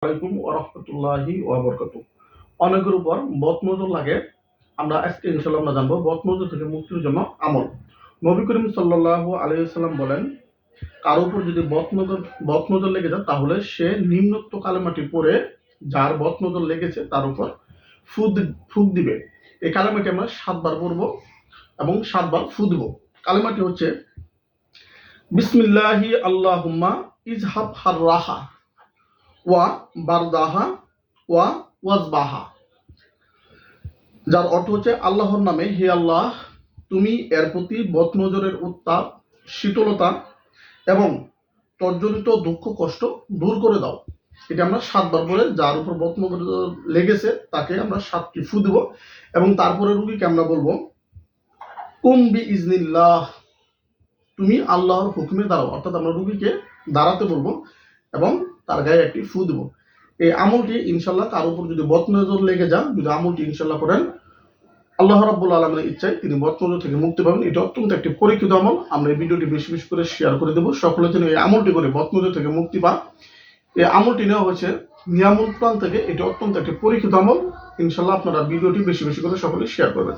আলাইকুম ওয়া রাহমাতুল্লাহি ওয়া বারাকাতুহু। অনেকের উপর বদনজর লাগে। আমরা আজকে ইনশাআল্লাহ আমরা জানবো বদনজর থেকে মুক্তির জন্য আমল। নবী করিম সাল্লাল্লাহু আলাইহি ওয়াসাল্লাম বলেন, কারো উপর যদি বদনজর লেগে যায় তাহলে সে নিম্নোক্ত কালেমাটি পড়ে যার বদনজর লেগেছে তার উপর ফুঁক দিবে। এই কালেমাটি আমরা ৭ বার পড়ব এবং ৭ বার ফু দিব। কালেমাটি হচ্ছে বিসমিল্লাহি আল্লাহুম্মা ইজহাব হাররাহা ওয়া বারদাহা ওয়া ওয়াজবাহা, যার অর্থ হচ্ছে আল্লাহর নামে হে আল্লাহ, তুমি এর প্রতি বদনজরের উত্তাপ, শীতলতা এবং তর্জনিত দুঃখ কষ্ট দূর করে দাও। এটা আমরা ৭ বার বলে যার উপর বদনজর লেগেছে তাকে আমরা ৭টি ফু দেব এবং তারপরে রুগীকে আমরা বলবো কুম বি ইজনিল্লাহ, তুমি আল্লাহর হুকুমে দাঁড়াও। অর্থাৎ আমরা রুগীকে দাঁড়াতে বলবো এবং তার গায়ে একটি ফু দেব। এই আমলটি ইনশাল্লাহ কার উপর যদি বদনজর লেগে যান, যদি আমলটি ইনশাল্লাহ করেন, আল্লাহ রাব্বুল আলামিনের ইচ্ছায় তিনি বদনজর থেকে মুক্তি পাবেন। এটা অত্যন্ত একটি পরীক্ষিত আমল। আমরা এই ভিডিওটি বেশি বেশি করে শেয়ার করে দেবো, সকলে যেন এই আমলটি করে বদনজর থেকে মুক্তি পান। এই আমলটি নেওয়া হয়েছে নিয়ামুল কোরআন থেকে। এটা অত্যন্ত একটি পরীক্ষিত আমল। ইনশাল্লাহ আপনারা ভিডিওটি বেশি বেশি করে সকলে শেয়ার করবেন।